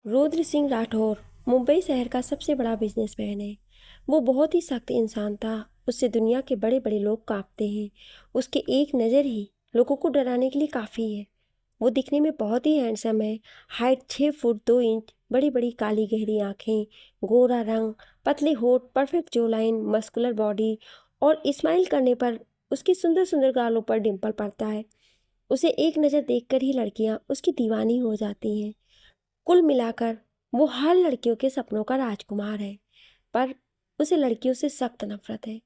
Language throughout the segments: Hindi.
रुद्र सिंह राठौर मुंबई शहर का सबसे बड़ा बिजनेसमैन है। वो बहुत ही सख्त इंसान था। उससे दुनिया के बड़े बड़े लोग कांपते हैं। उसकी एक नज़र ही लोगों को डराने के लिए काफ़ी है। वो दिखने में बहुत ही हैंडसम है। हाइट 6 फुट 2 इंच, बड़ी बड़ी काली गहरी आँखें, गोरा रंग, पतले होठ, परफेक्ट जो लाइन, मस्कुलर बॉडी और स्माइल करने पर उसकी सुंदर सुंदर गालों पर डिम्पल पड़ता है। उसे एक नज़र देखकर ही लड़कियाँ उसकी दीवानी हो जाती हैं। कुल मिलाकर वो हर लड़कियों के सपनों का राजकुमार है। पर उसे लड़कियों से सख्त नफरत है।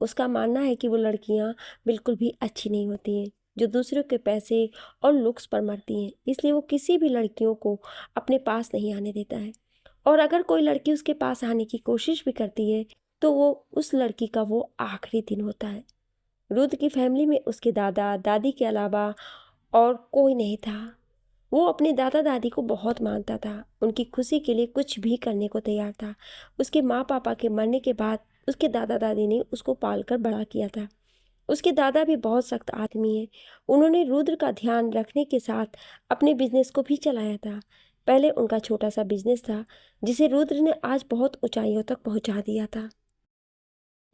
उसका मानना है कि वो लड़कियां बिल्कुल भी अच्छी नहीं होती हैं, जो दूसरों के पैसे और लुक्स पर मरती हैं। इसलिए वो किसी भी लड़कियों को अपने पास नहीं आने देता है। और अगर कोई लड़की उसके पास आने की कोशिश भी करती है तो वो उस लड़की का वो आखिरी दिन होता है। रुद्र की फैमिली में उसके दादा दादी के अलावा और कोई नहीं था। वो अपने दादा दादी को बहुत मानता था। उनकी खुशी के लिए कुछ भी करने को तैयार था। उसके माँ पापा के मरने के बाद उसके दादा दादी ने उसको पालकर बड़ा किया था। उसके दादा भी बहुत सख्त आदमी है। उन्होंने रुद्र का ध्यान रखने के साथ अपने बिजनेस को भी चलाया था। पहले उनका छोटा सा बिजनेस था जिसे रुद्र ने आज बहुत ऊंचाइयों तक पहुंचा दिया था।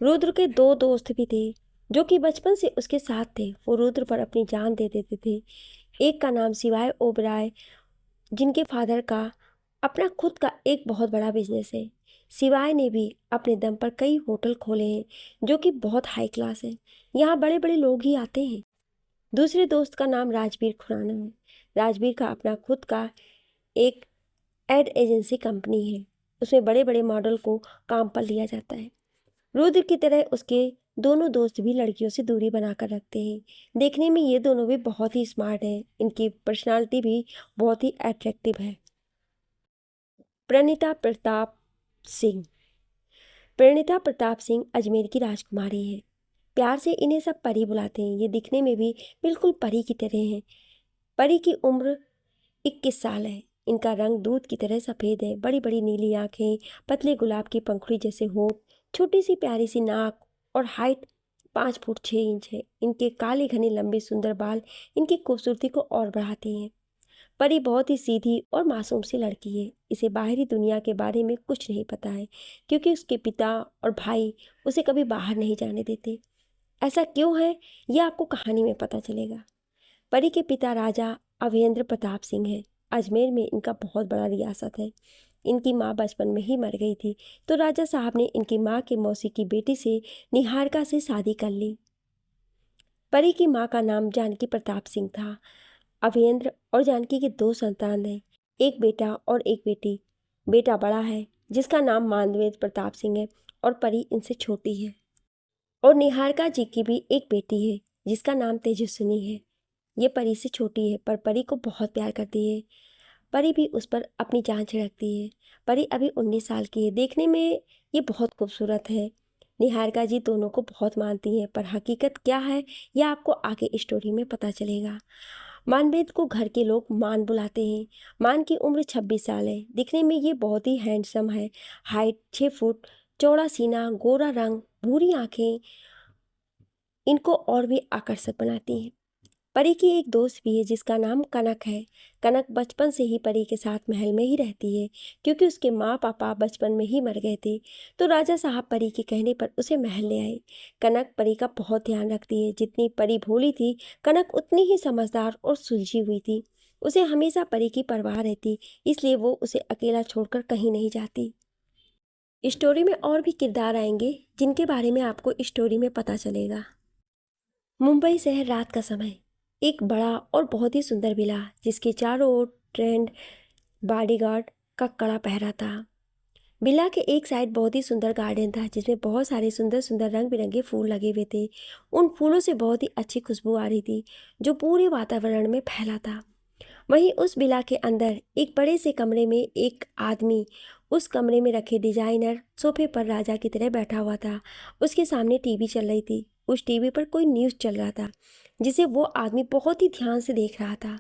रुद्र के दो दोस्त भी थे जो कि बचपन से उसके साथ थे। वो रुद्र पर अपनी जान दे देते थे। एक का नाम सिवाय ओबराय, जिनके फादर का अपना खुद का एक बहुत बड़ा बिजनेस है। सिवाय ने भी अपने दम पर कई होटल खोले हैं जो कि बहुत हाई क्लास है। यहाँ बड़े बड़े लोग ही आते हैं। दूसरे दोस्त का नाम राजवीर खुराना है। राजवीर का अपना खुद का एक एड एजेंसी कंपनी है। उसमें बड़े बड़े मॉडल को काम पर लिया जाता है। रुद्र की तरह उसके दोनों दोस्त भी लड़कियों से दूरी बनाकर रखते हैं। देखने में ये दोनों भी बहुत ही स्मार्ट हैं। इनकी पर्सनालिटी भी बहुत ही अट्रैक्टिव है। प्रणीता प्रताप सिंह। प्रणीता प्रताप सिंह अजमेर की राजकुमारी है। प्यार से इन्हें सब परी बुलाते हैं। ये दिखने में भी बिल्कुल परी की तरह हैं। परी की उम्र 21 साल है। इनका रंग दूध की तरह सफ़ेद है। बड़ी बड़ी नीली आंखें, पतले गुलाब की पंखुड़ी जैसे होंठ, छोटी सी प्यारी सी नाक और हाइट 5 फुट 6 इंच है। इनके काले घने लंबे सुंदर बाल इनकी खूबसूरती को और बढ़ाते हैं। परी बहुत ही सीधी और मासूम सी लड़की है। इसे बाहरी दुनिया के बारे में कुछ नहीं पता है क्योंकि उसके पिता और भाई उसे कभी बाहर नहीं जाने देते। ऐसा क्यों है, यह आपको कहानी में पता चलेगा। परी के पिता राजा अवेंद्र प्रताप सिंह हैं। अजमेर में इनका बहुत बड़ा रियासत है। इनकी माँ बचपन में ही मर गई थी तो राजा साहब ने इनकी माँ के मौसी की बेटी से निहारिका से शादी कर ली। परी की माँ का नाम जानकी प्रताप सिंह था। अवेंद्र और जानकी के दो संतान हैं, एक बेटा और एक बेटी। बेटा बड़ा है जिसका नाम मानवेंद्र प्रताप सिंह है और परी इनसे छोटी है। और निहारिका जी की भी एक बेटी है जिसका नाम तेजस्विनी है। ये परी से छोटी है पर परी को बहुत प्यार करती है। परी भी उस पर अपनी जान छिड़कती है। परी अभी 19 साल की है। देखने में ये बहुत खूबसूरत है। निहारिका जी दोनों को बहुत मानती हैं पर हकीकत क्या है यह आपको आगे स्टोरी में पता चलेगा। मानवेद को घर के लोग मान बुलाते हैं। मान की उम्र 26 साल है। दिखने में ये बहुत ही हैंडसम है। हाइट 6 फुट, चौड़ा सीना, गोरा रंग, भूरी आंखें इनको और भी आकर्षक बनाती हैं। परी की एक दोस्त भी है जिसका नाम कनक है। कनक बचपन से ही परी के साथ महल में ही रहती है क्योंकि उसके माँ पापा बचपन में ही मर गए थे तो राजा साहब परी के कहने पर उसे महल ले आए। कनक परी का बहुत ध्यान रखती है। जितनी परी भोली थी कनक उतनी ही समझदार और सुलझी हुई थी। उसे हमेशा परी की परवाह रहती, इसलिए वो उसे अकेला छोड़कर कहीं नहीं जाती। स्टोरी में और भी किरदार आएंगे जिनके बारे में आपको स्टोरी में पता चलेगा। मुंबई शहर रात का समय, एक बड़ा और बहुत ही सुंदर विला जिसके चारों ओर ट्रेंड बॉडीगार्ड का कड़ा पहरा था। विला के एक साइड बहुत ही सुंदर गार्डन था जिसमें बहुत सारे सुंदर सुंदर रंग बिरंगे फूल लगे हुए थे। उन फूलों से बहुत ही अच्छी खुशबू आ रही थी जो पूरे वातावरण में फैला था। वहीं उस विला के अंदर एक बड़े से कमरे में एक आदमी उस कमरे में रखे डिजाइनर सोफे पर राजा की तरह बैठा हुआ था। उसके सामने टीवी चल रही थी। उस टीवी पर कोई न्यूज़ चल रहा था जिसे वो आदमी बहुत ही ध्यान से देख रहा था।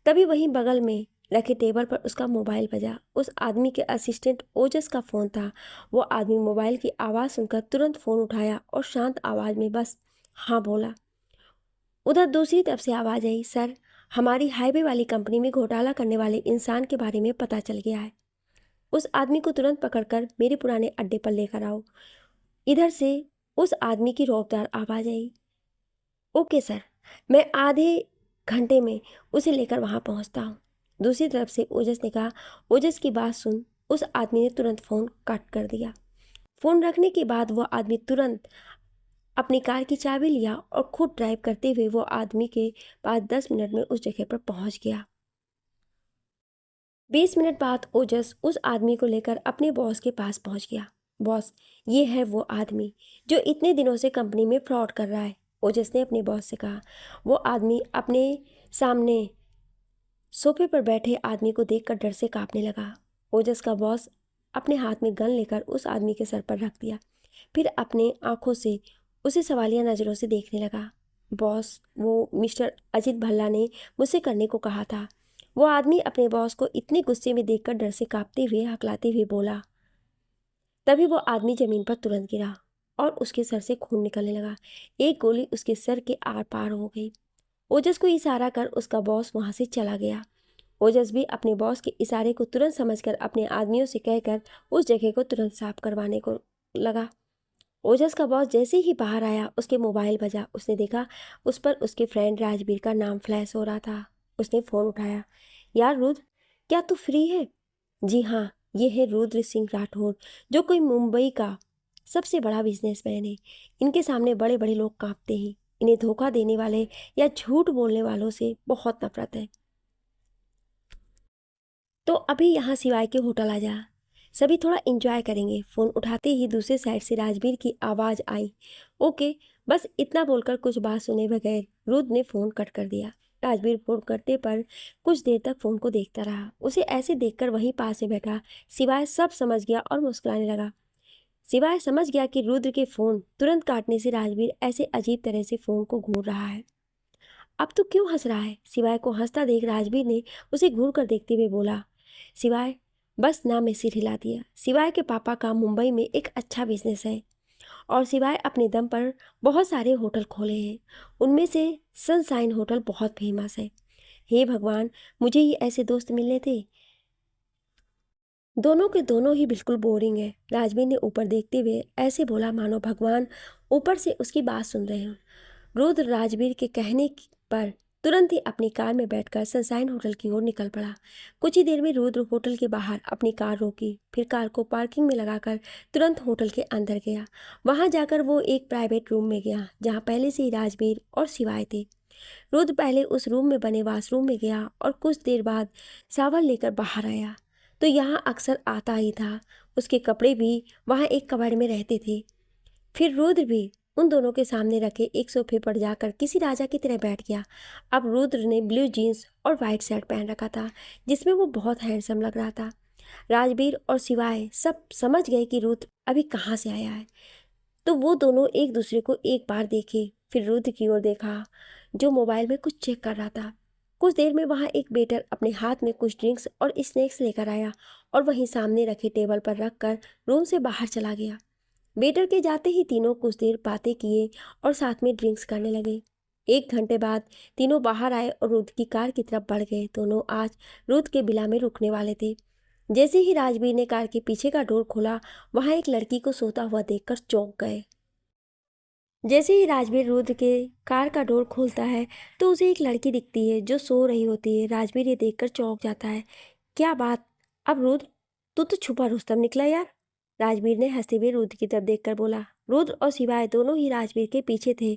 तभी वहीं बगल में रखे टेबल पर उसका मोबाइल बजा। उस आदमी के असिस्टेंट ओजस का फ़ोन था। वो आदमी मोबाइल की आवाज़ सुनकर तुरंत फ़ोन उठाया और शांत आवाज़ में बस हाँ बोला। उधर दूसरी तरफ से आवाज़ आई, सर, हमारी हाईवे वाली कंपनी में घोटाला करने वाले इंसान के बारे में पता चल गया है। उस आदमी को तुरंत पकड़कर मेरे पुराने अड्डे पर लेकर आओ। इधर से उस आदमी की रौबदार आवाज़ आई। ओके सर, मैं आधे घंटे में उसे लेकर वहाँ पहुँचता हूँ। दूसरी तरफ से ओजस ने कहा। ओजस की बात सुन उस आदमी ने तुरंत फ़ोन कट कर दिया। फ़ोन रखने के बाद वह आदमी तुरंत अपनी कार की चाबी लिया और खुद ड्राइव करते हुए वो आदमी के पास 10 मिनट में उस जगह पर पहुंच गया। 20 मिनट बाद ओजस उस आदमी को लेकर अपने बॉस के पास पहुंच गया। बॉस, ये है वो आदमी जो इतने दिनों से कंपनी में फ्रॉड कर रहा है, ओजस ने अपने बॉस से कहा। वो आदमी अपने सामने सोफे पर बैठे आदमी को देखकर डर से कांपने लगा। ओजस का बॉस अपने हाथ में गन लेकर उस आदमी के सर पर रख दिया, फिर अपने आंखों से उसे सवालिया नज़रों से देखने लगा। बॉस, वो मिस्टर अजित भल्ला ने मुझसे करने को कहा था। वो आदमी अपने बॉस को इतने गुस्से में देखकर डर से कांपते हुए हकलाते हुए बोला। तभी वो आदमी ज़मीन पर तुरंत गिरा और उसके सर से खून निकलने लगा। एक गोली उसके सर के आर पार हो गई। ओजस को इशारा कर उसका बॉस वहाँ से चला गया। ओजस भी अपने बॉस के इशारे को तुरंत समझकर अपने आदमियों से कहकर उस जगह को तुरंत साफ करवाने को लगा। ओजस का बॉस जैसे ही बाहर आया उसके मोबाइल बजा। उसने देखा उस पर उसके फ्रेंड राजवीर का नाम फ्लैश हो रहा था। उसने फ़ोन उठाया। यार रुद्र, क्या तू फ्री है? जी हाँ, ये है रुद्र सिंह राठौर, जो कोई मुंबई का सबसे बड़ा बिजनेसमैन है। इनके सामने बड़े बड़े लोग कांपते हैं। इन्हें धोखा देने वाले या झूठ बोलने वालों से बहुत नफरत है। तो अभी यहाँ सिवाय के होटल आ जा, सभी थोड़ा एंजॉय करेंगे। फ़ोन उठाते ही दूसरे साइड से राजवीर की आवाज़ आई। ओके, बस इतना बोलकर कुछ बात सुने बगैर रुद्र ने फ़ोन कट कर दिया। राजवीर फ़ोन करते पर कुछ देर तक फ़ोन को देखता रहा। उसे ऐसे देखकर वहीं पास में बैठा सिवाय सब समझ गया और मुस्कुराने लगा। सिवाय समझ गया कि रुद्र के फ़ोन तुरंत काटने से राजवीर ऐसे अजीब तरह से फ़ोन को घूर रहा है। अब तो क्यों हंस रहा है? सिवाय को हंसता देख राजवीर ने उसे घूर कर देखते हुए बोला। सिवाय बस नाम में सिर हिला दिया। सिवाय के पापा का मुंबई में एक अच्छा बिजनेस है और सिवाय अपने दम पर बहुत सारे होटल खोले हैं। उनमें से सनशाइन होटल बहुत फेमस है। हे भगवान, मुझे ही ऐसे दोस्त मिलने थे। दोनों के दोनों ही बिल्कुल बोरिंग है। राजवीर ने ऊपर देखते हुए ऐसे बोला मानो भगवान ऊपर से उसकी बात सुन रहे हों। रुद्र राजवीर के कहने पर तुरंत ही अपनी कार में बैठकर सनशाइन होटल की ओर निकल पड़ा। कुछ ही देर में रुद्र होटल के बाहर अपनी कार रोकी, फिर कार को पार्किंग में लगाकर तुरंत होटल के अंदर गया। वहां जाकर वो एक प्राइवेट रूम में गया जहां पहले से ही राजवीर और सिवाय थे। रुद्र पहले उस रूम में बने वाशरूम में गया और कुछ देर बाद शावर लेकर बाहर आया तो यहाँ अक्सर आता ही था। उसके कपड़े भी वहाँ एक कबाड़ में रहते थे। फिर रुद्र भी उन दोनों के सामने रखे एक सोफे पर जाकर किसी राजा की तरह बैठ गया। अब रुद्र ने ब्लू जीन्स और वाइट शर्ट पहन रखा था जिसमें वो बहुत हैंडसम लग रहा था। राजवीर और सिवाय सब समझ गए कि रुद्र अभी कहाँ से आया है, तो वो दोनों एक दूसरे को एक बार देखे, फिर रुद्र की ओर देखा जो मोबाइल में कुछ चेक कर रहा था। कुछ देर में वहाँ एक वेटर अपने हाथ में कुछ ड्रिंक्स और स्नैक्स लेकर आया और वहीं सामने रखे टेबल पर रखकर रूम से बाहर चला गया। वेटर के जाते ही तीनों कुछ देर बातें किए और साथ में ड्रिंक्स करने लगे। 1 घंटे बाद तीनों बाहर आए और रुद्र की कार की तरफ बढ़ गए। दोनों आज रुद्र के विला में रुकने वाले थे। जैसे ही राजवीर ने कार के पीछे का डोर खोला, वहां एक लड़की को सोता हुआ देखकर चौंक गए। जैसे ही राजवीर रुद्र के कार का डोर खोलता है तो उसे एक लड़की दिखती है जो सो रही होती है। राजवीर ये देखकर चौंक जाता है। क्या बात, अब रुद्र, तू तो छुपा रुस्तम निकला यार। राजवीर ने हंसते हुए रुद्र की तरफ देखकर बोला। रुद्र और सिवाय दोनों ही राजवीर के पीछे थे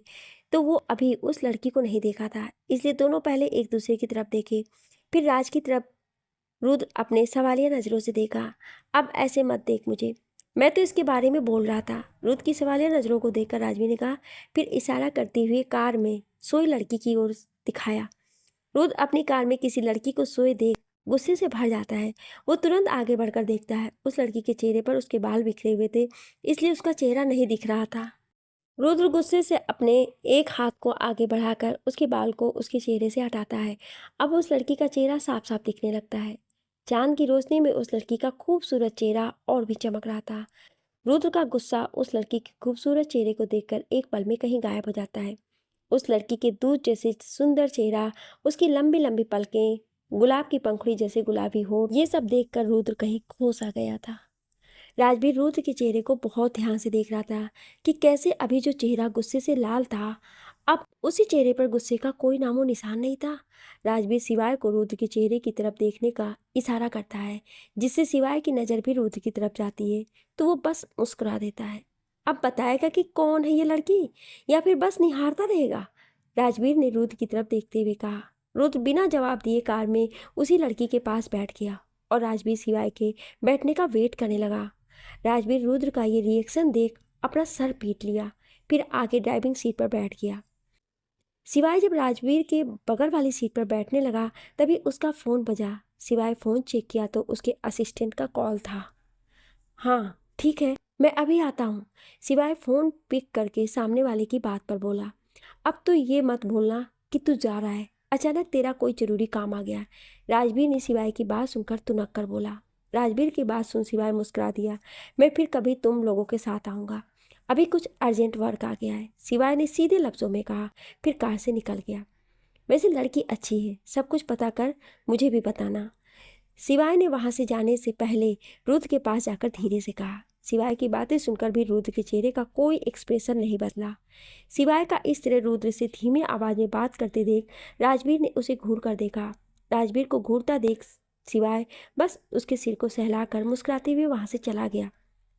तो वो अभी उस लड़की को नहीं देखा था, इसलिए दोनों पहले एक दूसरे की तरफ देखे, फिर राज की तरफ। रुद्र अपने सवालिया नज़रों से देखा। अब ऐसे मत देख मुझे, मैं तो इसके बारे में बोल रहा था। रुद्र की सवालिया नज़रों को देखकर राजवीर ने कहा, फिर इशारा करते हुए कार में सोई लड़की की ओर दिखाया। रुद्र अपनी कार में किसी लड़की को सोए देख गुस्से से भर जाता है। वो तुरंत आगे बढ़कर देखता है। उस लड़की के चेहरे पर उसके बाल बिखरे हुए थे, इसलिए उसका चेहरा नहीं दिख रहा था। रुद्र गुस्से से अपने एक हाथ को आगे बढ़ाकर उसके बाल को उसके चेहरे से हटाता है। अब उस लड़की का चेहरा साफ साफ दिखने लगता है। चांद की रोशनी में उस लड़की का खूबसूरत चेहरा और भी चमक रहा था। रुद्र का गुस्सा उस लड़की के खूबसूरत चेहरे को देखकर एक पल में कहीं गायब हो जाता है। उस लड़की के दूध जैसे सुंदर चेहरा, उसकी लंबी लंबी पलकें, गुलाब की पंखुड़ी जैसे गुलाबी होंठ, ये सब देखकर रुद्र कहीं खो सा गया था। राजवीर रुद्र के चेहरे को बहुत ध्यान से देख रहा था कि कैसे अभी जो चेहरा गुस्से से लाल था, अब उसी चेहरे पर गुस्से का कोई नामो निशान नहीं था। राजवीर सिवाय को रुद्र के चेहरे की तरफ देखने का इशारा करता है, जिससे सिवाय की नज़र भी रुद्र की तरफ जाती है, तो वो बस मुस्कुरा देता है। अब बताएगा कि कौन है ये लड़की, या फिर बस निहारता रहेगा? राजवीर ने रुद्र की तरफ देखते हुए कहा। रुद्र बिना जवाब दिए कार में उसी लड़की के पास बैठ गया और राजवीर सिवाय के बैठने का वेट करने लगा। राजवीर रुद्र का ये रिएक्शन देख अपना सर पीट लिया, फिर आगे ड्राइविंग सीट पर बैठ गया। सिवाय जब राजवीर के बगल वाली सीट पर बैठने लगा, तभी उसका फ़ोन बजा। सिवाय फ़ोन चेक किया तो उसके असिस्टेंट का कॉल था। हाँ ठीक है, मैं अभी आता हूँ। सिवाय फ़ोन पिक करके सामने वाले की बात पर बोला। अब तो ये मत भूलना कि तू जा रहा है, अचानक तेरा कोई ज़रूरी काम आ गया। राजवीर ने सिवाय की बात सुनकर तुनक कर बोला। राजवीर की बात सुन सिवाय मुस्कुरा दिया। मैं फिर कभी तुम लोगों के साथ आऊँगा, अभी कुछ अर्जेंट वर्क आ गया है, सिवाय ने सीधे लफ्ज़ों में कहा, फिर कार से निकल गया। वैसे लड़की अच्छी है, सब कुछ पता कर मुझे भी बताना। सिवाय ने वहाँ से जाने से पहले रुद्र के पास जाकर धीरे से कहा। सिवाय की बातें सुनकर भी रुद्र के चेहरे का कोई एक्सप्रेशन नहीं बदला। सिवाय का इस तरह रुद्र से धीमी आवाज़ में बात करते देख राजवीर ने उसे घूर कर देखा। राजवीर को घूरता देख सिवाय बस उसके सिर को सहलाकर मुस्कुराते हुए वहाँ से चला गया।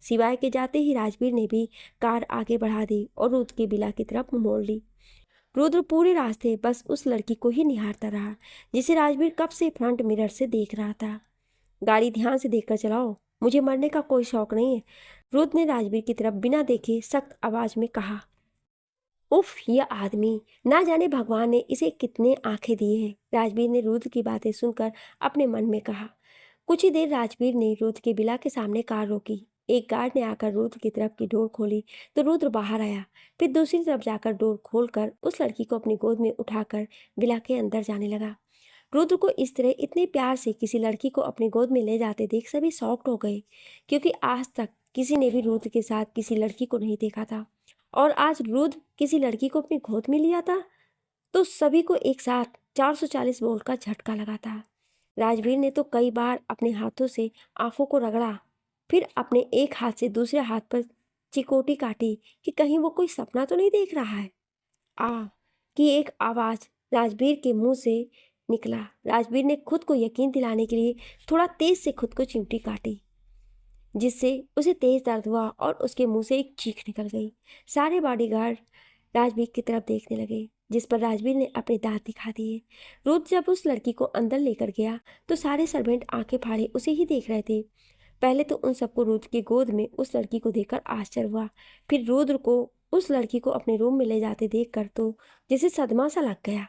सिवाय के जाते ही राजवीर ने भी कार आगे बढ़ा दी और रुद्र की विला की तरफ मोड़ ली। रुद्र पूरे रास्ते बस उस लड़की को ही निहारता रहा, जिसे राजवीर कब से फ्रंट मिरर से देख रहा था। गाड़ी ध्यान से देखकर चलाओ, मुझे मरने का कोई शौक नहीं है, रुद्र ने राजवीर की तरफ बिना देखे सख्त आवाज में कहा। उफ, यह आदमी, ना जाने भगवान ने इसे कितने आंखें दिए हैं, राजवीर ने रुद्र की बातें सुनकर अपने मन में कहा। कुछ ही देर राजवीर ने रुद्र की विला के सामने कार रोकी। एक गार्ड ने आकर रुद्र की तरफ की डोर खोली तो रुद्र बाहर आया, फिर दूसरी तरफ जाकर डोर खोलकर उस लड़की को अपनी गोद में उठाकर विला के अंदर जाने लगा। रुद्र को इस तरह इतने प्यार से किसी लड़की को अपनी गोद में ले जाते देख सभी शॉक्ड हो गए, क्योंकि आज तक किसी ने भी रुद्र के साथ किसी लड़की को नहीं देखा था, और आज रुद्र किसी लड़की को अपनी गोद में लिया था, तो सभी को एक साथ 440 वोल्ट का झटका लगा था। राजवीर ने तो कई बार अपने हाथों से आंखों को रगड़ा, फिर अपने एक हाथ से दूसरे हाथ पर चिकोटी काटी कि कहीं वो कोई सपना तो नहीं देख रहा है। आ की एक आवाज़ राजवीर के मुंह से निकला। राजवीर ने खुद को यकीन दिलाने के लिए थोड़ा तेज से खुद को चिमटी काटी, जिससे उसे तेज दर्द हुआ और उसके मुंह से एक चीख निकल गई। सारे बॉडीगार्ड राजवीर की तरफ देखने लगे, जिस पर राजवीर ने अपने दांत दिखा दिए। रुद्र जब उस लड़की को अंदर लेकर गया तो सारे सर्वेंट आंखें फाड़े उसे ही देख रहे थे। पहले तो उन सबको रुद्र की गोद में उस लड़की को देखकर आश्चर्य हुआ, फिर रुद्र को उस लड़की को अपने रूम में ले जाते देखकर तो जैसे सदमा सा लग गया।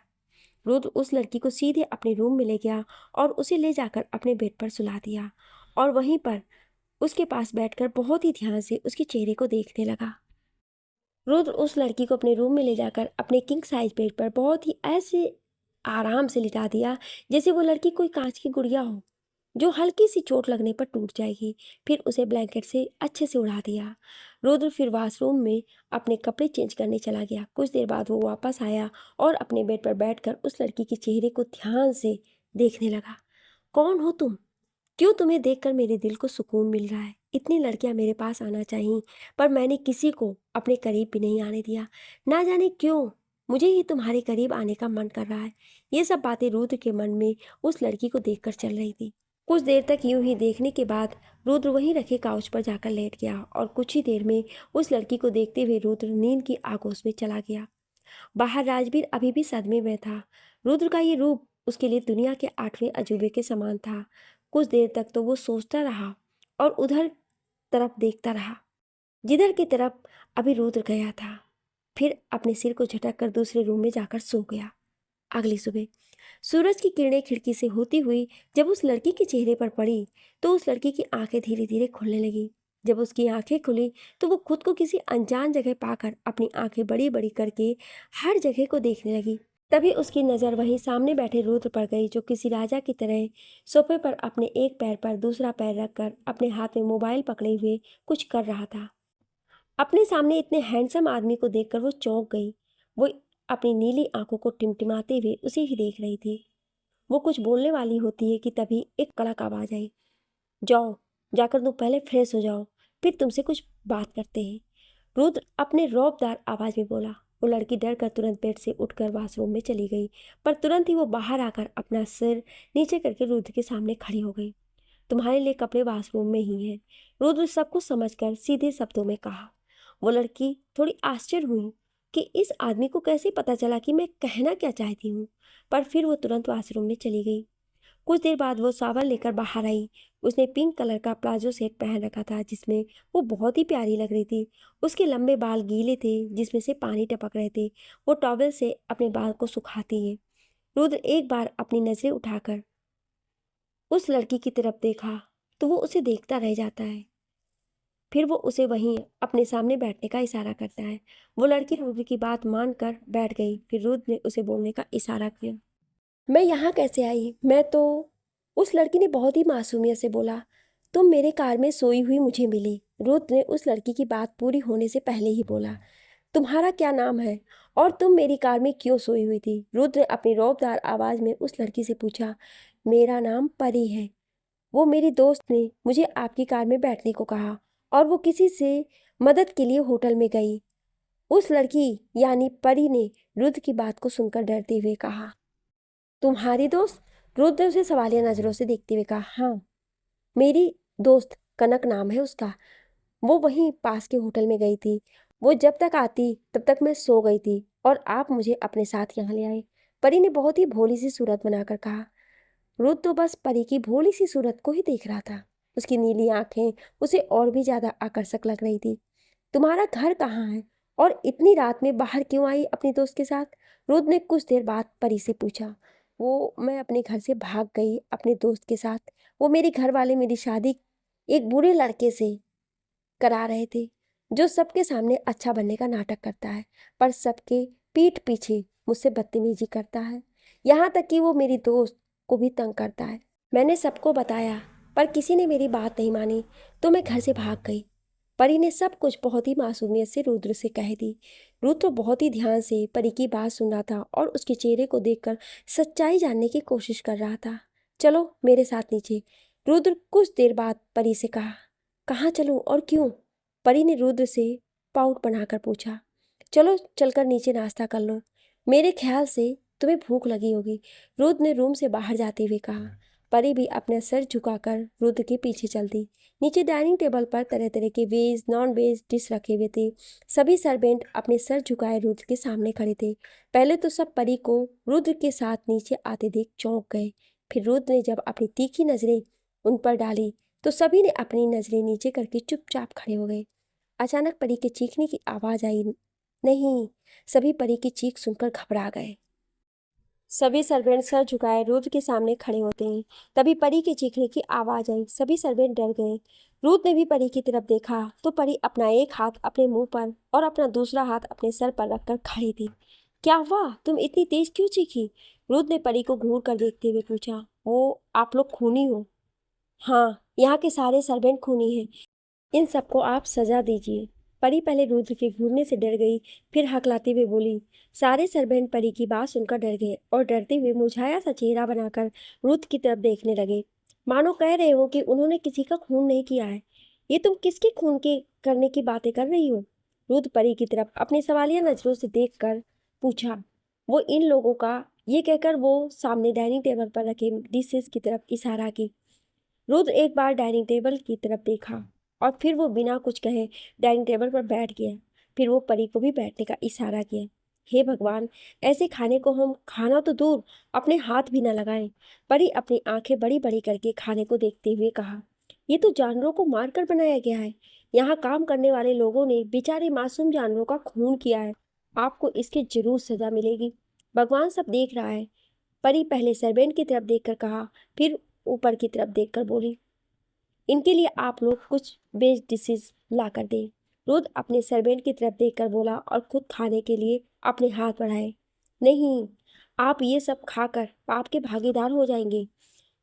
रुद्र उस लड़की को सीधे अपने रूम में ले गया और उसे ले जाकर अपने बेड पर सुला दिया और वहीं पर उसके पास बैठकर बहुत ही ध्यान से उसके चेहरे को देखने लगा। रुद्र उस लड़की को अपने रूम में ले जाकर अपने किंग साइज बेड पर बहुत ही ऐसे आराम से लिटा दिया जैसे वो लड़की कोई कांच की गुड़िया हो जो हल्की सी चोट लगने पर टूट जाएगी। फिर उसे ब्लैंकेट से अच्छे से उड़ा दिया। रुद्र फिर वॉशरूम में अपने कपड़े चेंज करने चला गया। कुछ देर बाद वो वापस आया और अपने बेड पर बैठकर उस लड़की के चेहरे को ध्यान से देखने लगा। कौन हो तुम? क्यों तुम्हें देखकर मेरे दिल को सुकून मिल रहा है? इतनी लड़कियां मेरे पास आना चाहिए, पर मैंने किसी को अपने करीब भी नहीं आने दिया। ना जाने क्यों मुझे ही तुम्हारे करीब आने का मन कर रहा है। ये सब बातें रुद्र के मन में उस लड़की को देखकर चल रही थी। कुछ देर तक यूं ही देखने के बाद रुद्र वहीं रखे काउच पर जाकर लेट गया और कुछ ही देर में उस लड़की को देखते हुए रुद्र नींद की आगोश में चला गया। बाहर राजवीर अभी भी सदमे में था। रुद्र का ये रूप उसके लिए दुनिया के 8वें अजूबे के समान था। कुछ देर तक तो वो सोचता रहा और उधर तरफ देखता रहा जिधर की तरफ अभी रुद्र गया था, फिर अपने सिर को झटक कर दूसरे रूम में जाकर सो गया। अगली सुबह सूरज की किरणें खिड़की से होती हुई जब उस लड़की के चेहरे पर पड़ी तो उस लड़की की आंखें धीरे धीरे खुलने लगी। जब उसकी आंखें खुली तो वो खुद को किसी अनजान जगह पाकर अपनी आंखें बड़ी बड़ी करके हर जगह को देखने लगी। तभी उसकी नज़र वहीं सामने बैठे रुद्र पर गई, जो किसी राजा की तरह सोफे पर अपने एक पैर पर दूसरा पैर रखकर अपने हाथ में मोबाइल पकड़े हुए कुछ कर रहा था। अपने सामने इतने हैंडसम आदमी को देखकर वो चौंक गई। वो अपनी नीली आंखों को टिमटिमाते हुए उसे ही देख रही थी। वो कुछ बोलने वाली होती है कि तभी एक कड़क आवाज आई, जाओ जाकर तुम पहले फ्रेश हो जाओ, फिर तुमसे कुछ बात करते हैं। रुद्र अपने रौबदार आवाज में बोला। वो लड़की डर कर तुरंत बेड से उठकर वॉशरूम में चली गई, पर तुरंत ही वो बाहर आकर अपना सिर नीचे करके रुद्र के सामने खड़ी हो गई। तुम्हारे लिए कपड़े वॉशरूम में ही हैं, रुद्र सब कुछ समझकर सीधे शब्दों में कहा। वो लड़की थोड़ी आश्चर्य हुई कि इस आदमी को कैसे पता चला कि मैं कहना क्या चाहती हूँ, पर फिर वो तुरंत वॉशरूम में चली गई। कुछ देर बाद वो सावर लेकर बाहर आई। उसने पिंक कलर का प्लाजो सेट पहन रखा था जिसमें वो बहुत ही प्यारी लग रही थी। उसके लंबे बाल गीले थे जिसमें से पानी टपक रहे थे। वो टॉवेल से अपने बाल को सुखाती है। रुद्र एक बार अपनी नजरें उठाकर उस लड़की की तरफ देखा तो वो उसे देखता रह जाता है। फिर वो उसे वहीं अपने सामने बैठने का इशारा करता है। वो लड़की रुद्र की बात मानकर बैठ गई। फिर रुद्र ने उसे बोलने का इशारा किया। मैं यहाँ कैसे आई? मैं तो उस लड़की ने बहुत ही मासूमियत से बोला। तुम मेरे कार में सोई हुई मुझे मिली। रुद्र ने उस लड़की की बात पूरी होने से पहले ही बोला। तुम्हारा क्या नाम है और तुम मेरी कार में क्यों सोई हुई थी? रुद्र ने अपनी रौबदार आवाज में उस लड़की से पूछा। मेरा नाम परी है। वो मेरी दोस्त ने मुझे आपकी कार में बैठने को कहा और वो किसी से मदद के लिए होटल में गई। उस लड़की यानी परी ने रुद्र की बात को सुनकर डरते हुए कहा। तुम्हारी दोस्त? रुद्र ने उसे सवालिया नजरों से देखते हुए कहा। हाँ, मेरी दोस्त कनक नाम है उसका। वो वहीं पास के होटल में गई थी। वो जब तक आती तब तक मैं सो गई थी और आप मुझे अपने साथ यहाँ ले आए। परी ने बहुत ही भोली सी सूरत बनाकर कहा। रुद्र तो बस परी की भोली सी सूरत को ही देख रहा था। उसकी नीली आंखें उसे और भी ज्यादा आकर्षक लग रही थी। तुम्हारा घर कहाँ है और इतनी रात में बाहर क्यों आई अपनी दोस्त के साथ? रुद्र ने कुछ देर बाद परी से पूछा। मैं अपने घर से भाग गई अपने दोस्त के साथ। वो मेरे घर वाले मेरी शादी एक बुरे लड़के से करा रहे थे जो सबके सामने अच्छा बनने का नाटक करता है, पर सबके पीठ पीछे मुझसे बदतमीजी करता है। यहाँ तक कि वो मेरी दोस्त को भी तंग करता है। मैंने सबको बताया पर किसी ने मेरी बात नहीं मानी, तो मैं घर से भाग गई। परी ने सब कुछ बहुत ही मासूमियत से रुद्र से कह दी। रुद्र तो बहुत ही ध्यान से परी की बात सुन रहा था और उसके चेहरे को देखकर सच्चाई जानने की कोशिश कर रहा था। चलो मेरे साथ नीचे, रुद्र कुछ देर बाद परी से कहा। कहाँ चलूं और क्यों? परी ने रुद्र से पाउट बनाकर पूछा। चलो चलकर नीचे नाश्ता कर लो, मेरे ख्याल से तुम्हें भूख लगी होगी, रुद्र ने रूम से बाहर जाते हुए कहा। परी भी अपना सर झुकाकर रुद्र के पीछे चल दी। नीचे डाइनिंग टेबल पर तरह तरह के वेज नॉन वेज डिश रखे हुए थे। सभी सर्वेंट अपने सर झुकाए रुद्र के सामने खड़े थे। पहले तो सब परी को रुद्र के साथ नीचे आते देख चौंक गए। फिर रुद्र ने जब अपनी तीखी नजरें उन पर डाली तो सभी ने अपनी नजरें नीचे करके चुपचाप खड़े हो गए। अचानक परी के चीखने की आवाज आई। नहीं, सभी परी की चीख सुनकर घबरा गए। सभी सर्वेंट सर झुकाए रुद्र के सामने खड़े होते हैं। तभी परी के चीखने की आवाज आई। सभी सर्वेंट डर गए। रुद्र ने भी परी की तरफ देखा तो परी अपना एक हाथ अपने मुंह पर और अपना दूसरा हाथ अपने सर पर रखकर खड़ी थी। क्या हुआ? तुम इतनी तेज क्यों चीखी? रुद्र ने परी को घूर कर देखते हुए पूछा। वो आप लोग खूनी हो? हाँ, यहाँ के सारे सर्वेंट खूनी हैं। इन सबको आप सजा दीजिए। परी पहले रुद्र के घूरने से डर गई, फिर हकलाते हुए बोली। सारे सर्वेंट परी की बात सुनकर डर गए और डरते हुए मुरझाया सा चेहरा बनाकर रुद्र की तरफ देखने लगे, मानो कह रहे हो कि उन्होंने किसी का खून नहीं किया है। ये तुम किसके खून के करने की बातें कर रही हो? रुद्र परी की तरफ अपनी सवालिया नजरों से देख कर पूछा। वो इन लोगों का, ये कहकर वो सामने डाइनिंग टेबल पर रखे डिशेस की तरफ इशारा की। रुद्र एक बार डाइनिंग टेबल की तरफ देखा और फिर वो बिना कुछ कहे डाइनिंग टेबल पर बैठ गया। फिर वो परी को भी बैठने का इशारा किया। हे भगवान, ऐसे खाने को हम खाना तो दूर अपने हाथ भी ना लगाएं। परी अपनी आंखें बड़ी बड़ी करके खाने को देखते हुए कहा। ये तो जानवरों को मारकर बनाया गया है। यहाँ काम करने वाले लोगों ने बेचारे मासूम जानवरों का खून किया है। आपको इसकी जरूर सजा मिलेगी। भगवान सब देख रहा है। परी पहले सर्वेंट की तरफ देखकर कहा, फिर ऊपर की तरफ देखकर बोली। इनके लिए आप लोग कुछ वेज डिशेस ला कर दें। रुद्र अपने सर्वेंट की तरफ देखकर बोला और खुद खाने के लिए अपने हाथ बढ़ाए। नहीं, आप ये सब खाकर पाप के भागीदार हो जाएंगे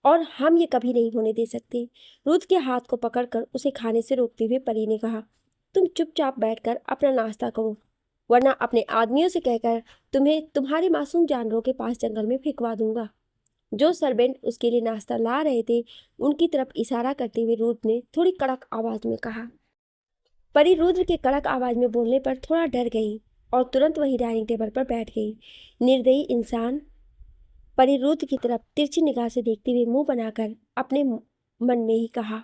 और हम ये कभी नहीं होने दे सकते। रुद्र के हाथ को पकड़कर उसे खाने से रोकते हुए परी ने कहा। तुम चुपचाप बैठकर अपना नाश्ता करो, वरना अपने आदमियों से कहकर तुम्हें तुम्हारे मासूम जानवरों के पास जंगल में फेंकवा दूंगा। जो सर्वेंट उसके लिए नाश्ता ला रहे थे उनकी तरफ इशारा करते हुए रुद्र ने थोड़ी कड़क आवाज में कहा। परी रुद्र के कड़क आवाज में बोलने पर थोड़ा डर गई और तुरंत वही डाइनिंग टेबल पर बैठ गई। निर्दयी इंसान। परी रुद्र की तरफ तिरछी निगाह से देखते हुए मुंह बनाकर अपने मन में ही कहा,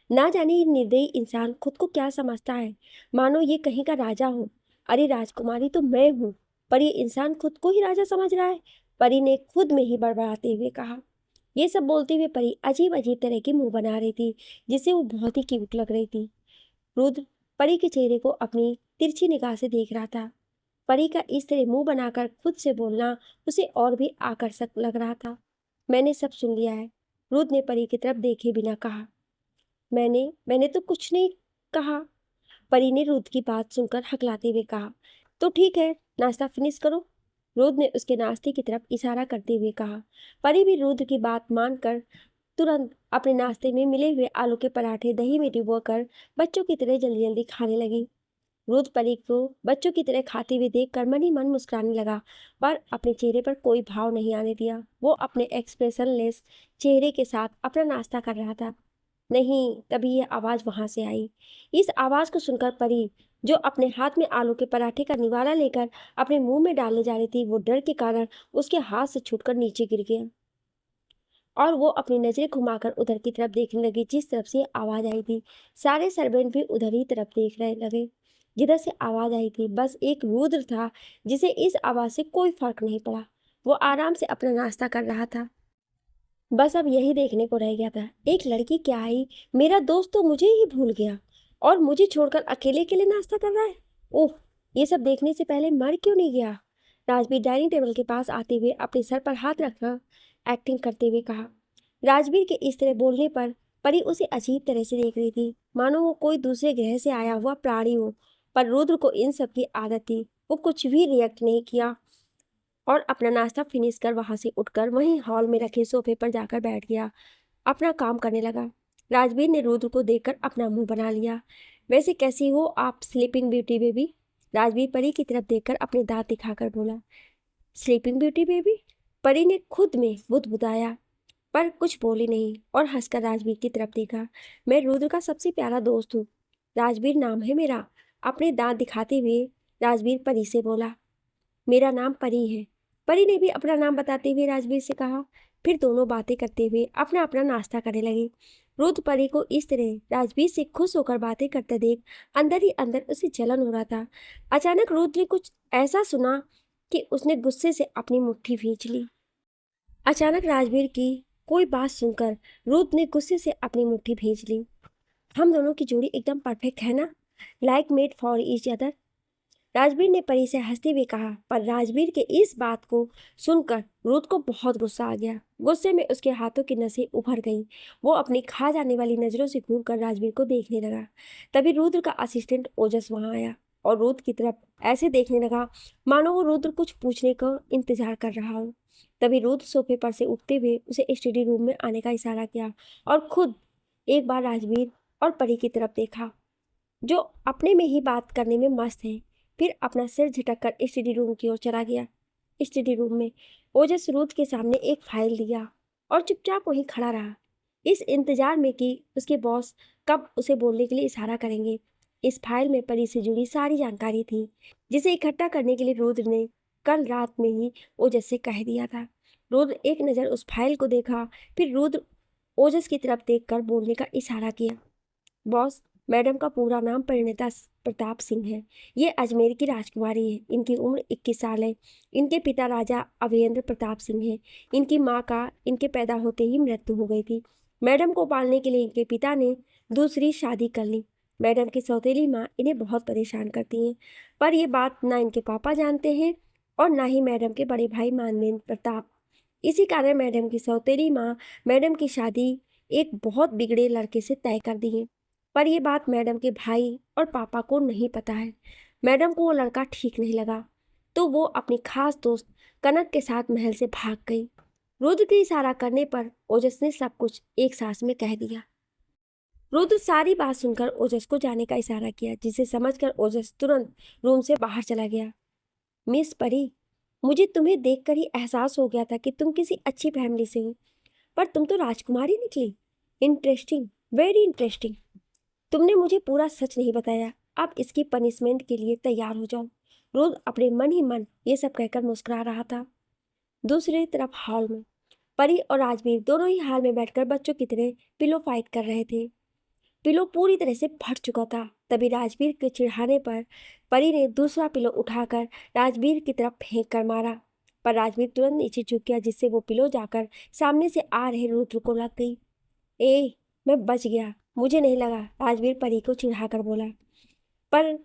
ना जाने ये निर्दयी इंसान खुद को क्या समझता है, मानो ये कहीं का राजा हो। अरे राजकुमारी तो मैं हूँ, पर ये इंसान खुद को ही राजा समझ रहा है। परी ने खुद में ही बड़बड़ाते हुए कहा। ये सब बोलते हुए परी अजीब अजीब तरह के मुंह बना रही थी, जिससे वो बहुत ही क्यूट लग रही थी। रुद्र परी के चेहरे को अपनी तिरछी निगाह से देख रहा था। परी का इस तरह मुंह बनाकर खुद से बोलना उसे और भी आकर्षक लग रहा था। मैंने सब सुन लिया है, रुद्र ने परी की तरफ देखे बिना कहा। मैंने तो कुछ नहीं कहा। परी ने रुद्र की बात सुनकर हकलाते हुए कहा। तो ठीक है, नाश्ता फिनिश करो। रुद्र ने उसके नाश्ते की तरफ इशारा करते हुए कहा। परी भी रुद्र की बात मानकर तुरंत अपने नाश्ते में मिले हुए आलू के पराठे दही में डुबोकर बच्चों की तरह जल्दी जल्दी खाने लगी। रुद्र परी को बच्चों की तरह खाते हुए देखकर मन ही मन मुस्कुराने लगा, पर अपने चेहरे पर कोई भाव नहीं आने दिया। वो अपने एक्सप्रेशनलेस चेहरे के साथ अपना नाश्ता कर रहा था। नहीं, तभी यह आवाज़ वहां से आई। इस आवाज़ को सुनकर परी, जो अपने हाथ में आलू के पराठे का निवाला लेकर अपने मुंह में डालने जा रही थी, वो डर के कारण उसके हाथ से छूटकर नीचे गिर गया और वो अपनी नजरें घुमाकर उधर की तरफ देखने लगी जिस तरफ से आवाज आई थी। सारे सर्वेंट भी उधर ही तरफ देख रहे लगे जिधर से आवाज आई थी। बस एक रुद्र था जिसे इस आवाज से कोई फर्क नहीं पड़ा। वो आराम से अपना नाश्ता कर रहा था। बस अब यही देखने को रह गया था, एक लड़की क्या आई, मेरा दोस्त तो मुझे ही भूल गया और मुझे छोड़कर अकेले अकेले नाश्ता कर रहा है। ओह, ये सब देखने से पहले मर क्यों नहीं गया। राजवीर डाइनिंग टेबल के पास आते हुए अपने सर पर हाथ रखकर एक्टिंग करते हुए कहा। राजवीर के इस तरह बोलने पर परी उसे अजीब तरह से देख रही थी, मानो वो कोई दूसरे ग्रह से आया हुआ प्राणी हो। पर रुद्र को इन सब की आदत थी। वो कुछ भी रिएक्ट नहीं किया और अपना नाश्ता फिनिश कर वहां से उठकर वहीं हॉल में रखे सोफे पर जाकर बैठ गया, अपना काम करने लगा। राजवीर ने रुद्र को देखकर अपना मुंह बना लिया। वैसे कैसी हो आप स्लीपिंग ब्यूटी बेबी। राजवीर परी की तरफ देखकर अपने दांत दिखाकर बोला। Sleeping beauty baby. परी ने खुद में बुदबुदाया पर कुछ बोली नहीं और हंसकर राजवीर की तरफ देखा। मैं रुद्र का सबसे प्यारा दोस्त हूँ, राजवीर नाम है मेरा। अपने दांत दिखाते हुए राजवीर परी से बोला। मेरा नाम परी है। परी ने भी अपना नाम बताते हुए राजवीर से कहा। फिर दोनों बातें करते हुए अपना अपना नाश्ता करने लगे। रुद्र परी को इस तरह राजवीर से खुश होकर बातें करते देख अंदर ही अंदर उसे जलन हो रहा था। अचानक रुद्र ने कुछ ऐसा सुना कि उसने गुस्से से अपनी मुट्ठी भींच ली। अचानक राजवीर की कोई बात सुनकर रुद्र ने गुस्से से अपनी मुट्ठी भींच ली। हम दोनों की जोड़ी एकदम परफेक्ट है ना, like made for each other. Rajveer ने परी से हंसते हुए कहा। पर राजवीर के इस बात को सुनकर रुद्र को बहुत गुस्सा आ गया। गुस्से में उसके हाथों की नसें उभर गईं। वो अपनी खा जाने वाली नजरों से घूरकर राजवीर को देखने लगा। तभी रुद्र का असिस्टेंट ओजस वहां आया और रुद्र की तरफ ऐसे देखने लगा मानो वो रुद्र कुछ पूछने का इंतजार कर रहा हो। तभी रुद्र सोफे पर से उठते हुए उसे स्टडी रूम में आने का इशारा किया और खुद एक बार राजवीर और परी की तरफ देखा, जो अपने में ही बात करने में मस्त है। फिर अपना सिर झटक कर स्टडी रूम की ओर चला गया। स्टडी रूम में ओजस रुद्र के सामने एक फाइल दिया और चुपचाप वहीं खड़ा रहा, इस इंतजार में कि उसके बॉस कब उसे बोलने के लिए इशारा करेंगे। इस फाइल में परी से जुड़ी सारी जानकारी थी, जिसे इकट्ठा करने के लिए रुद्र ने कल रात में ही ओजस से कह दिया था। रुद्र एक नज़र उस फाइल को देखा, फिर रुद्र ओजस की तरफ देखकर बोलने का इशारा किया। बॉस, मैडम का पूरा नाम परिणीता प्रताप सिंह है। ये अजमेर की राजकुमारी है। इनकी उम्र 21 साल है। इनके पिता राजा अभयेंद्र प्रताप सिंह हैं। इनकी माँ का इनके पैदा होते ही मृत्यु हो गई थी। मैडम को पालने के लिए इनके पिता ने दूसरी शादी कर ली। मैडम की सौतेली माँ इन्हें बहुत परेशान करती हैं, पर ये बात ना इनके पापा जानते हैं और ना ही मैडम के बड़े भाई मानवेंद्र प्रताप। इसी कारण मैडम की सौतेली माँ मैडम की शादी एक बहुत बिगड़े लड़के से तय कर दी है। पर यह बात मैडम के भाई और पापा को नहीं पता है। मैडम को वो लड़का ठीक नहीं लगा, तो वो अपनी खास दोस्त कनक के साथ महल से भाग गई। रुद्र के इशारा करने पर ओजस ने सब कुछ एक सांस में कह दिया। रुद्र सारी बात सुनकर ओजस को जाने का इशारा किया, जिसे समझकर ओजस तुरंत रूम से बाहर चला गया। मिस परी, मुझे तुम्हें देखकर ही एहसास हो गया था कि तुम किसी अच्छी फैमिली से हो, पर तुम तो राजकुमारी निकली। Interesting, very interesting. तुमने मुझे पूरा सच नहीं बताया। अब इसकी पनिशमेंट के लिए तैयार हो जाओ। रोज अपने मन ही मन ये सब कहकर मुस्कुरा रहा था। दूसरी तरफ हॉल में परी और राजवीर दोनों ही हाल में बैठकर बच्चों की तरह पिलो फाइट कर रहे थे। पिलो पूरी तरह से फट चुका था। तभी राजवीर के चिढ़ाने पर परी ने दूसरा पिलो उठाकर राजवीर की तरफ फेंक कर मारा, पर राजवीर तुरंत नीचे झुक गया, जिससे वो पिलो जाकर सामने से आ रहे रुद्र को लग गई। ए, मैं बच गया। मुझे नहीं लगा, राजवीर परी को चिढ़ाकर बोला। पर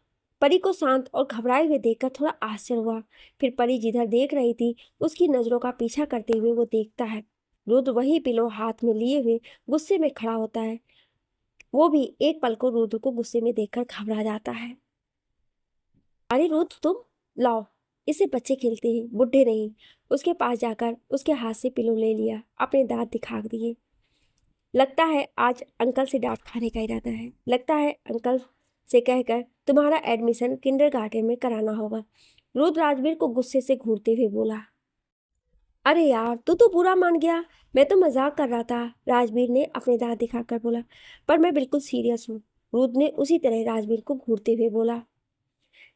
परी को शांत और घबराए हुए देखकर थोड़ा आश्चर्य हुआ। फिर परी जिधर देख रही थी उसकी नजरों का पीछा करते हुए वो देखता है रुद्र वही पिलो हाथ में लिए हुए गुस्से में खड़ा होता है। वो भी एक पल को रुद्र को गुस्से में देखकर घबरा जाता है। अरे रुद्र, तुम लाओ, इससे बच्चे खेलते हैं, बुढ़े नहीं। उसके पास जाकर उसके हाथ से पिलो ले लिया, अपने दांत दिखा दिए। लगता है आज अंकल से डांट खाने का इरादा है। लगता है अंकल से कहकर तुम्हारा एडमिशन किंडरगार्टन में कराना होगा। रुद्र राजवीर को गुस्से से घूरते हुए बोला। अरे यार, तू तो बुरा मान गया। मैं तो मजाक कर रहा था, राजवीर ने अपने दांत दिखाकर बोला। पर मैं बिल्कुल सीरियस हूँ, रुद्र ने उसी तरह राजवीर को घूरते हुए बोला।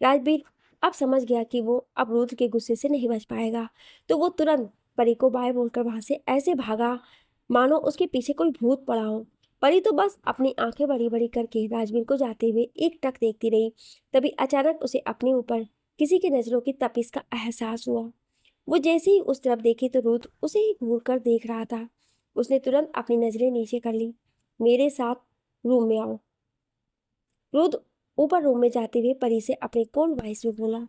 राजवीर अब समझ गया कि वो अब रुद्र के गुस्से से नहीं बच पाएगा, तो वो तुरंत परी को बाय बोलकर वहां से ऐसे भागा मानो उसके पीछे कोई भूत पड़ा हो। परी तो बस अपनी आंखें बड़ी बड़ी करके राजवीर को जाते हुए एक टक देखती रही। तभी अचानक उसे अपने ऊपर किसी की नजरों की तपिश का एहसास हुआ। वो जैसे ही उस तरफ देखी तो रुद्र उसे ही घूर कर देख रहा था। उसने तुरंत अपनी नजरें नीचे कर ली। मेरे साथ रूम में आओ। रुद्र ऊपर रूम में जाते हुए परी से अपने कोल्ड वॉइस में बोला।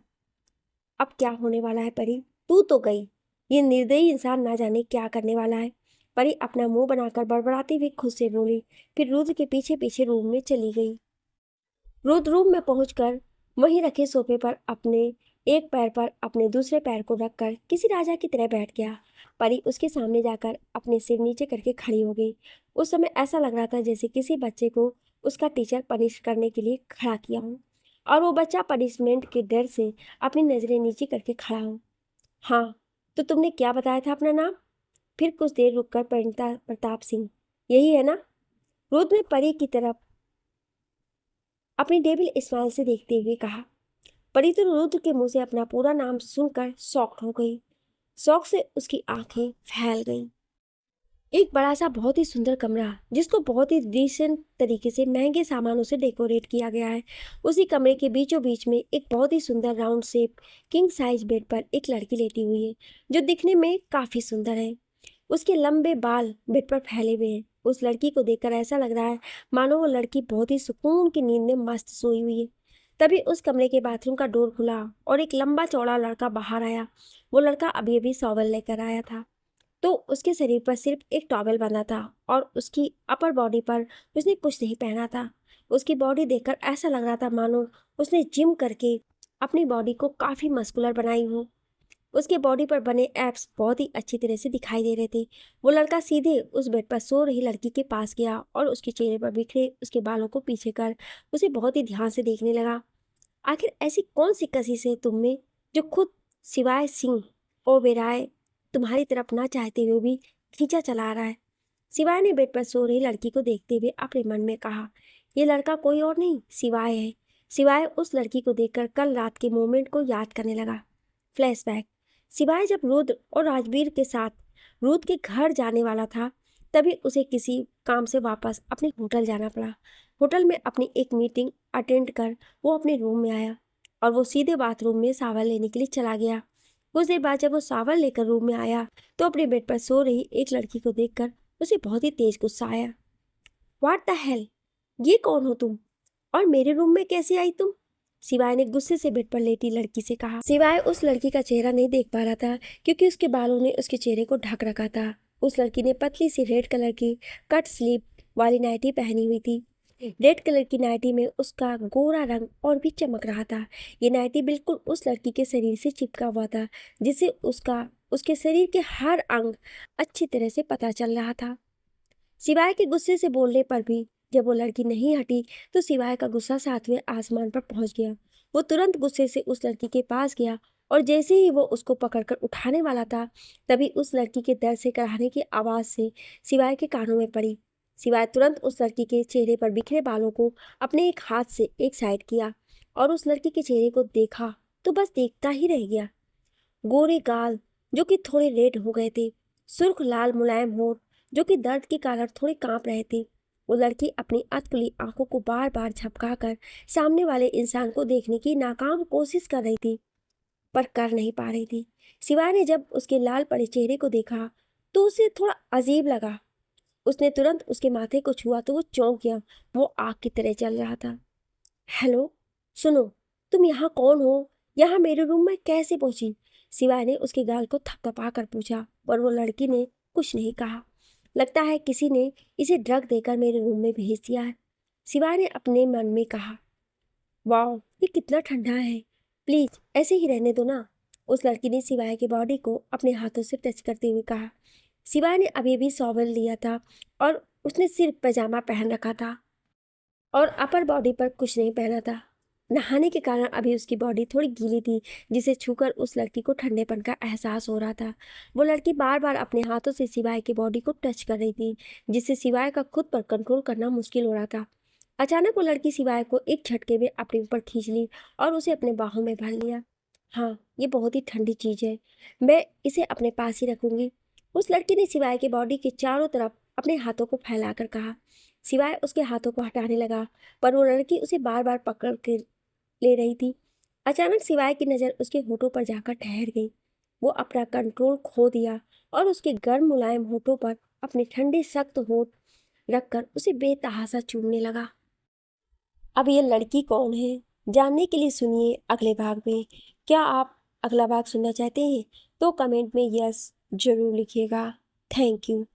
अब क्या होने वाला है परी? तू तो गई, ये निर्दयी इंसान ना जाने क्या करने वाला है। परी अपना मुंह बनाकर बड़बड़ाती हुई खुद से बोली, फिर रुद्र के पीछे पीछे रूम में चली गई। रुद्र रूम में पहुंचकर वहीं रखे सोफे पर अपने एक पैर पर अपने दूसरे पैर को रखकर किसी राजा की तरह बैठ गया। परी उसके सामने जाकर अपने सिर नीचे करके खड़ी हो गई। उस समय ऐसा लग रहा था जैसे किसी बच्चे को उसका टीचर पनिश करने के लिए खड़ा किया हो, और वो बच्चा पनिशमेंट के डर से अपनी नजरें नीचे करके खड़ा हो। हाँ, तो तुमने क्या बताया था अपना नाम? फिर कुछ देर रुककर परिणीता प्रताप सिंह, यही है ना? रुद्र ने परी की तरफ अपनी डेविल स्माइल से देखते हुए कहा। परी तो रुद्र के मुंह से अपना पूरा नाम सुनकर शॉक्ड हो गई। शौक से उसकी आंखें फैल गईं। एक बड़ा सा बहुत ही सुंदर कमरा, जिसको बहुत ही डिसेंट तरीके से महंगे सामानों से डेकोरेट किया गया है। उसी कमरे के बीचों बीच में एक बहुत ही सुंदर round shape king size bed पर एक लड़की लेटी हुई है, जो दिखने में काफी सुंदर है। उसके लंबे बाल बेड पर फैले हुए हैं। उस लड़की को देखकर ऐसा लग रहा है मानो वो लड़की बहुत ही सुकून की नींद में मस्त सोई हुई है। तभी उस कमरे के बाथरूम का डोर खुला और एक लंबा चौड़ा लड़का बाहर आया। वो लड़का अभी अभी शॉवर लेकर आया था, तो उसके शरीर पर सिर्फ एक टॉवेल बंधा था और उसकी अपर बॉडी पर उसने कुछ नहीं पहना था। उसकी बॉडी देखकर ऐसा लग रहा था मानो उसने जिम करके अपनी बॉडी को काफ़ी मस्कुलर बनाई हो। उसके बॉडी पर बने एब्स बहुत ही अच्छी तरह से दिखाई दे रहे थे। वो लड़का सीधे उस बेड पर सो रही लड़की के पास गया और उसके चेहरे पर बिखरे उसके बालों को पीछे कर उसे बहुत ही ध्यान से देखने लगा। आखिर ऐसी कौन सी कशिश है तुम में, जो खुद सिवाय सिंह ओबेराय तुम्हारी तरफ ना चाहते हुए भी खींचा चला रहा है? सिवाय ने बेड पर सो रही लड़की को देखते हुए अपने मन में कहा। यह लड़का कोई और नहीं, सिवाय है। सिवाय उस लड़की को देखकर कल रात के मोमेंट को याद करने लगा। फ्लैशबैक। सिवाय जब रुद्र और राजवीर के साथ रुद्र के घर जाने वाला था, तभी उसे किसी काम से वापस अपने होटल जाना पड़ा। होटल में अपनी एक मीटिंग अटेंड कर वो अपने रूम में आया और वो सीधे बाथरूम में शावर लेने के लिए चला गया। कुछ देर बाद जब वो शावर लेकर रूम में आया तो अपने बेड पर सो रही एक लड़की को देखकर उसे बहुत ही तेज गुस्सा आया। व्हाट द हेल, ये कौन हो तुम, और मेरे रूम में कैसे आई तुम? सिवाय ने गुस्से से बेड पर लेटी लड़की से कहा। सिवाय उस लड़की का चेहरा नहीं देख पा रहा था, क्योंकि उसके बालों ने उसके चेहरे को ढक रखा था। उस लड़की ने पतली सी रेड कलर की कट स्लीव वाली नाइटी पहनी हुई थी। रेड कलर की नाइटी में उसका गोरा रंग और भी चमक रहा था। ये नाइटी बिल्कुल उस लड़की के शरीर से चिपका हुआ था, जिससे उसके शरीर के हर अंग अच्छी तरह से पता चल रहा था। सिवाय के गुस्से से बोलने पर भी जब वो लड़की नहीं हटी तो सिवाय का गुस्सा सातवें आसमान पर पहुंच गया। वो तुरंत गुस्से से उस लड़की के पास गया और जैसे ही वो उसको पकड़कर उठाने वाला था, तभी उस लड़की के दर्द से कराहने की आवाज़ से सिवाय के कानों में पड़ी। सिवाय तुरंत उस लड़की के चेहरे पर बिखरे बालों को अपने एक हाथ से एक साइड किया और उस लड़की के चेहरे को देखा तो बस देखता ही रह गया। गोरे गाल जो कि थोड़े रेड हो गए थे, सुर्ख लाल मुलायम होठ जो कि दर्द के कारण थोड़े कांप रहे थे। वो लड़की अपनी अधखुली आंखों को बार बार झपकाकर सामने वाले इंसान को देखने की नाकाम कोशिश कर रही थी, पर कर नहीं पा रही थी। सिवाय ने जब उसके लाल पड़े चेहरे को देखा तो उसे थोड़ा अजीब लगा। उसने तुरंत उसके माथे को छुआ तो वो चौंक गया। वो आग की तरह जल रहा था। हेलो, सुनो, तुम यहाँ कौन हो? यहाँ मेरे रूम में कैसे पहुंची? सिवाय ने उसके गाल को थपथपा कर पूछा, पर वो लड़की ने कुछ नहीं कहा। लगता है किसी ने इसे ड्रग देकर मेरे रूम में भेज दिया है, सिवाय ने अपने मन में कहा। वाह, ये कितना ठंडा है, प्लीज ऐसे ही रहने दो ना, उस लड़की ने सिवाय की बॉडी को अपने हाथों से टच करते हुए कहा। सिवाय ने अभी भी शॉवर लिया था और उसने सिर्फ पैजामा पहन रखा था और अपर बॉडी पर कुछ नहीं पहना था। नहाने के कारण अभी उसकी बॉडी थोड़ी गीली थी, जिसे छूकर उस लड़की को ठंडेपन का एहसास हो रहा था। वो लड़की बार बार अपने हाथों से सिवाय की बॉडी को टच कर रही थी, जिससे सिवाय का खुद पर कंट्रोल करना मुश्किल हो रहा था। अचानक वो लड़की सिवाय को एक झटके में अपने ऊपर खींच ली और उसे अपने बाहों में भर लिया। हाँ, ये बहुत ही ठंडी चीज़ है, मैं इसे अपने पास ही रखूंगी, उस लड़की ने सिवाय की बॉडी के चारों तरफ अपने हाथों को फैलाकर कहा। सिवाय उसके हाथों को हटाने लगा, पर वो लड़की उसे बार बार पकड़ के ले रही थी। अचानक सिवाय की नज़र उसके होठों पर जाकर ठहर गई। वो अपना कंट्रोल खो दिया और उसके गर्म मुलायम होठों पर अपने ठंडे सख्त होठ रखकर उसे बेतहासा चूमने लगा। अब ये लड़की कौन है, जानने के लिए सुनिए अगले भाग में। क्या आप अगला भाग सुनना चाहते हैं तो कमेंट में यस जरूर लिखिएगा। Thank you.